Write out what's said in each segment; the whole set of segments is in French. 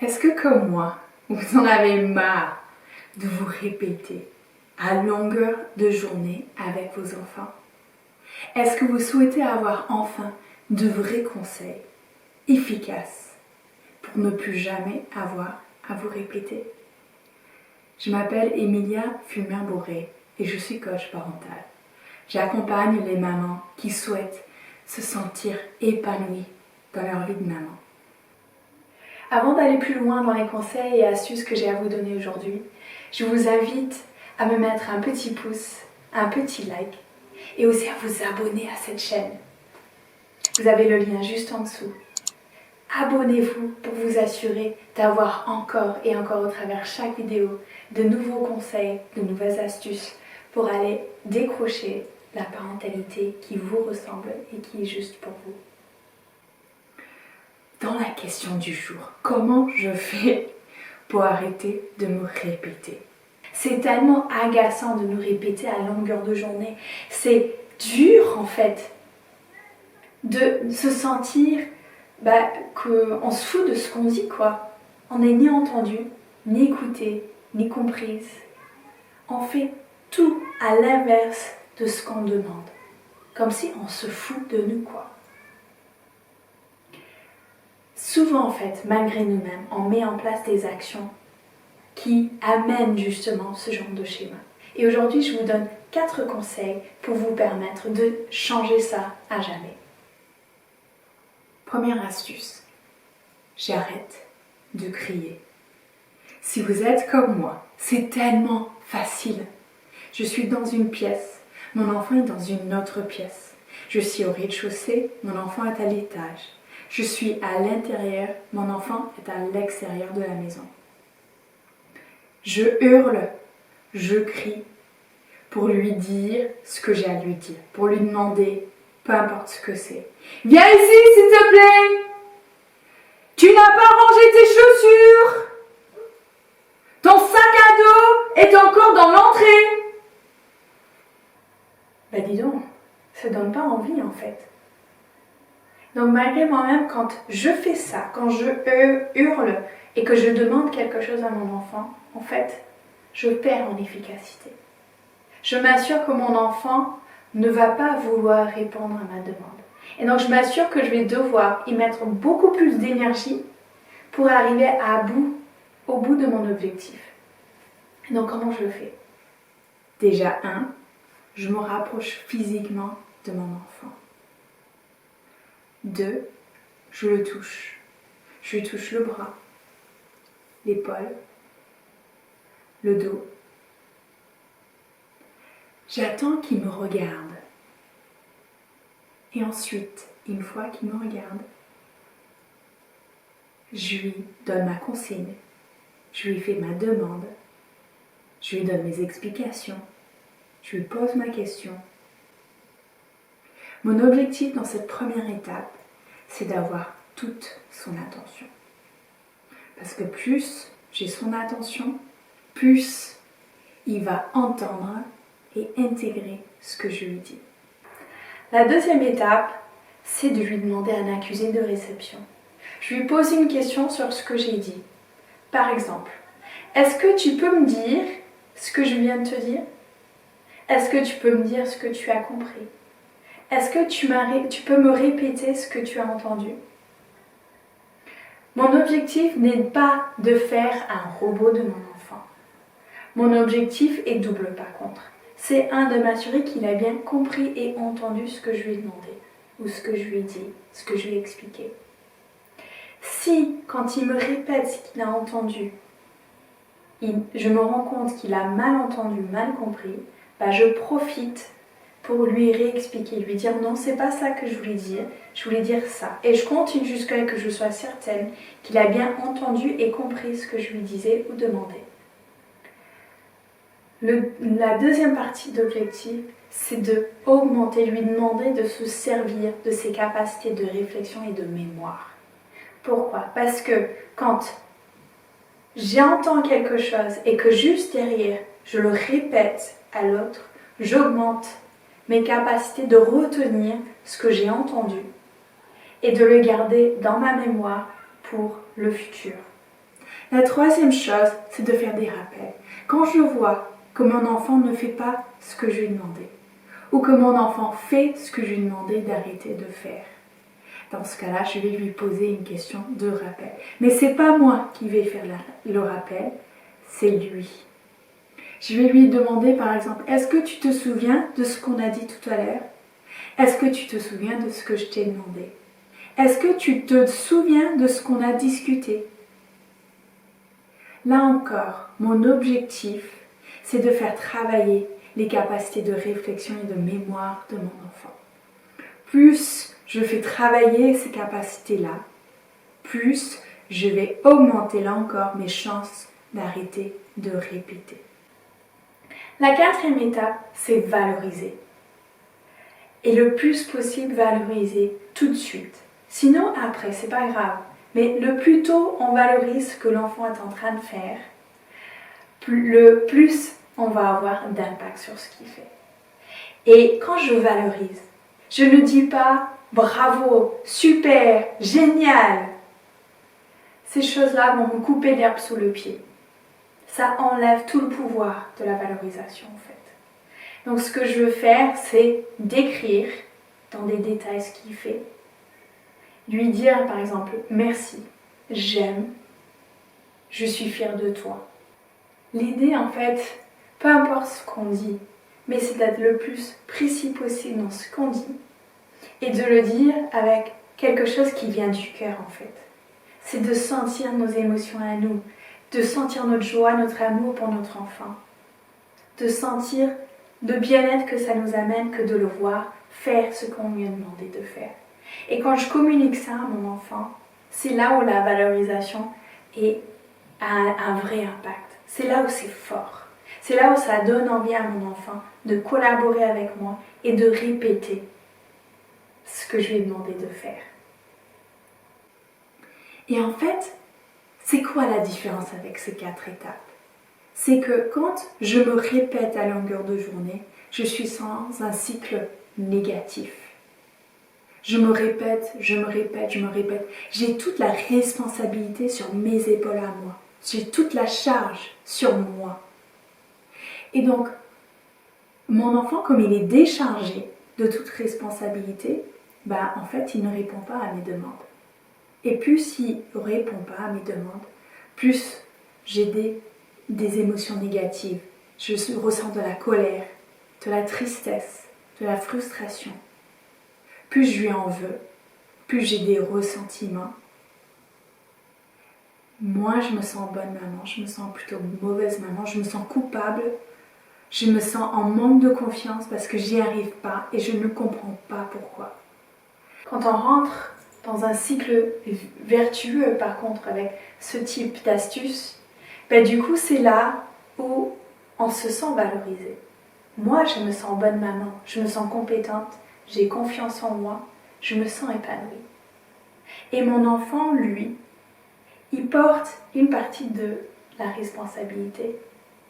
Est-ce que comme moi, vous en avez marre de vous répéter à longueur de journée avec vos enfants? Est-ce que vous souhaitez avoir enfin de vrais conseils efficaces pour ne plus jamais avoir à vous répéter? Je m'appelle Emilia Fulmer-Boré et je suis coach parental. J'accompagne les mamans qui souhaitent se sentir épanouies dans leur vie de maman. Avant d'aller plus loin dans les conseils et astuces que j'ai à vous donner aujourd'hui, je vous invite à me mettre un petit pouce, un petit like et aussi à vous abonner à cette chaîne. Vous avez le lien juste en dessous. Abonnez-vous pour vous assurer d'avoir encore et encore au travers chaque vidéo de nouveaux conseils, de nouvelles astuces pour aller décrocher la parentalité qui vous ressemble et qui est juste pour vous. Dans la question du jour, comment je fais pour arrêter de me répéter? C'est tellement agaçant de nous répéter à longueur de journée. C'est dur en fait de se sentir qu'on se fout de ce qu'on dit quoi. On n'est ni entendu, ni écouté, ni comprise. On fait tout à l'inverse de ce qu'on demande. Comme si on se fout de nous quoi. Souvent en fait, malgré nous-mêmes, on met en place des actions qui amènent justement ce genre de schéma. Et aujourd'hui, je vous donne 4 conseils pour vous permettre de changer ça à jamais. Première astuce, j'arrête de crier. Si vous êtes comme moi, c'est tellement facile. Je suis dans une pièce, mon enfant est dans une autre pièce. Je suis au rez-de-chaussée, mon enfant est à l'étage. Je suis à l'intérieur, mon enfant est à l'extérieur de la maison. Je hurle, je crie pour lui dire ce que j'ai à lui dire, pour lui demander, peu importe ce que c'est. Viens ici s'il te plaît! Tu n'as pas rangé tes chaussures! Ton sac à dos est encore dans l'entrée! Dis donc, ça donne pas envie en fait. Donc malgré moi-même, quand je fais ça, quand je hurle et que je demande quelque chose à mon enfant, en fait, je perds en efficacité. Je m'assure que mon enfant ne va pas vouloir répondre à ma demande. Et donc je m'assure que je vais devoir y mettre beaucoup plus d'énergie pour arriver au bout de mon objectif. Et donc comment je le fais? Déjà, je me rapproche physiquement de mon enfant. 2, je le touche. Je lui touche le bras, l'épaule, le dos. J'attends qu'il me regarde. Et ensuite, une fois qu'il me regarde, je lui donne ma consigne, je lui fais ma demande, je lui donne mes explications, je lui pose ma question. Mon objectif dans cette première étape, c'est d'avoir toute son attention. Parce que plus j'ai son attention, plus il va entendre et intégrer ce que je lui dis. La deuxième étape, c'est de lui demander un accusé de réception. Je lui pose une question sur ce que j'ai dit. Par exemple, est-ce que tu peux me dire ce que je viens de te dire? Est-ce que tu peux me dire ce que tu as compris? Est-ce que tu peux me répéter ce que tu as entendu? Mon objectif n'est pas de faire un robot de mon enfant. Mon objectif est double par contre. C'est de m'assurer qu'il a bien compris et entendu ce que je lui ai demandé, ou ce que je lui ai dit, ce que je lui ai expliqué. Si, quand il me répète ce qu'il a entendu, je me rends compte qu'il a mal entendu, mal compris, je profite pour lui réexpliquer, lui dire non, c'est pas ça que je voulais dire ça. Et je continue jusqu'à ce que je sois certaine qu'il a bien entendu et compris ce que je lui disais ou demandais. La deuxième partie d'objectif, c'est de augmenter, lui demander de se servir de ses capacités de réflexion et de mémoire. Pourquoi? Parce que quand j'entends quelque chose et que juste derrière, je le répète à l'autre, j'augmente mes capacités de retenir ce que j'ai entendu et de le garder dans ma mémoire pour le futur. La troisième chose, c'est de faire des rappels. Quand je vois que mon enfant ne fait pas ce que je lui ai demandé, ou que mon enfant fait ce que je lui ai demandé d'arrêter de faire, dans ce cas-là, je vais lui poser une question de rappel. Mais ce n'est pas moi qui vais faire le rappel, c'est lui. Je vais lui demander par exemple, est-ce que tu te souviens de ce qu'on a dit tout à l'heure? Est-ce que tu te souviens de ce que je t'ai demandé? Est-ce que tu te souviens de ce qu'on a discuté? Là encore, mon objectif, c'est de faire travailler les capacités de réflexion et de mémoire de mon enfant. Plus je fais travailler ces capacités-là, plus je vais augmenter là encore mes chances d'arrêter de répéter. La quatrième étape, c'est valoriser. Et le plus possible, valoriser tout de suite. Sinon, après, c'est pas grave. Mais le plus tôt on valorise ce que l'enfant est en train de faire, le plus on va avoir d'impact sur ce qu'il fait. Et quand je valorise, je ne dis pas bravo, super, génial. Ces choses-là vont me couper l'herbe sous le pied. Ça enlève tout le pouvoir de la valorisation en fait. Donc ce que je veux faire, c'est décrire dans des détails ce qu'il fait. Lui dire par exemple merci, j'aime, je suis fière de toi. L'idée en fait, peu importe ce qu'on dit, mais c'est d'être le plus précis possible dans ce qu'on dit et de le dire avec quelque chose qui vient du cœur en fait. C'est de sentir nos émotions à nous, de sentir notre joie, notre amour pour notre enfant, de sentir le bien-être que ça nous amène que de le voir faire ce qu'on lui a demandé de faire. Et quand je communique ça à mon enfant, c'est là où la valorisation a un vrai impact. C'est là où c'est fort. C'est là où ça donne envie à mon enfant de collaborer avec moi et de répéter ce que je lui ai demandé de faire. Et en fait, c'est quoi la différence avec ces 4 étapes? C'est que quand je me répète à longueur de journée, je suis dans un cycle négatif. Je me répète, je me répète, je me répète. J'ai toute la responsabilité sur mes épaules à moi. J'ai toute la charge sur moi. Et donc, mon enfant, comme il est déchargé de toute responsabilité, en fait, il ne répond pas à mes demandes. Et plus il ne répond pas à mes demandes, plus j'ai des émotions négatives. Je ressens de la colère, de la tristesse, de la frustration. Plus je lui en veux, plus j'ai des ressentiments. Moi, je me sens bonne maman, je me sens plutôt mauvaise maman, je me sens coupable, je me sens en manque de confiance parce que j'y arrive pas et je ne comprends pas pourquoi. Quand on rentre dans un cycle vertueux, par contre, avec ce type d'astuces, du coup, c'est là où on se sent valorisé. Moi, je me sens bonne maman, je me sens compétente, j'ai confiance en moi, je me sens épanouie. Et mon enfant, lui, il porte une partie de la responsabilité.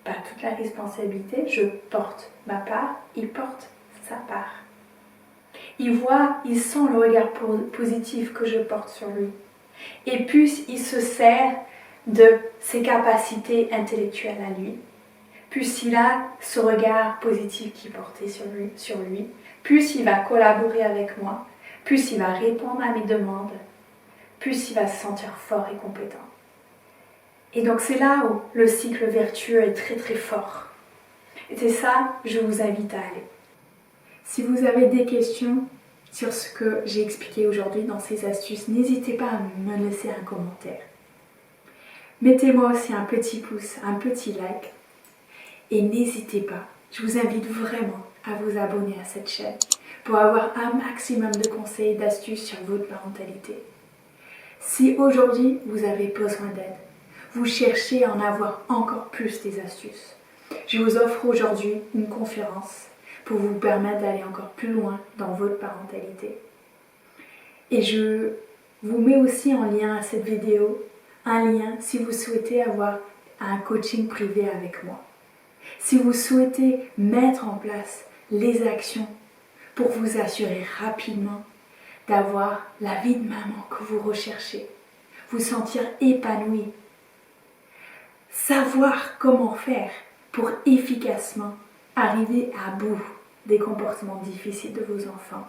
Pas toute la responsabilité, je porte ma part, il porte sa part. Il voit, il sent le regard positif que je porte sur lui. Et plus il se sert de ses capacités intellectuelles à lui, plus il a ce regard positif qui est porté sur lui, plus il va collaborer avec moi, plus il va répondre à mes demandes, plus il va se sentir fort et compétent. Et donc c'est là où le cycle vertueux est très très fort. Et c'est ça que je vous invite à aller. Si vous avez des questions sur ce que j'ai expliqué aujourd'hui dans ces astuces, n'hésitez pas à me laisser un commentaire. Mettez-moi aussi un petit pouce, un petit like. Et n'hésitez pas, je vous invite vraiment à vous abonner à cette chaîne pour avoir un maximum de conseils et d'astuces sur votre parentalité. Si aujourd'hui vous avez besoin d'aide, vous cherchez à en avoir encore plus des astuces, je vous offre aujourd'hui une conférence pour vous permettre d'aller encore plus loin dans votre parentalité. Et je vous mets aussi en lien à cette vidéo, un lien si vous souhaitez avoir un coaching privé avec moi. Si vous souhaitez mettre en place les actions pour vous assurer rapidement d'avoir la vie de maman que vous recherchez, vous sentir épanoui, savoir comment faire pour efficacement arriver à bout des comportements difficiles de vos enfants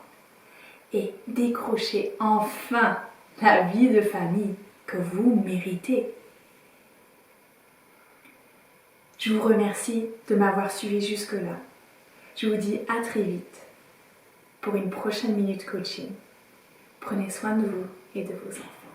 et décrocher enfin la vie de famille que vous méritez. Je vous remercie de m'avoir suivi jusque-là. Je vous dis à très vite pour une prochaine minute coaching. Prenez soin de vous et de vos enfants.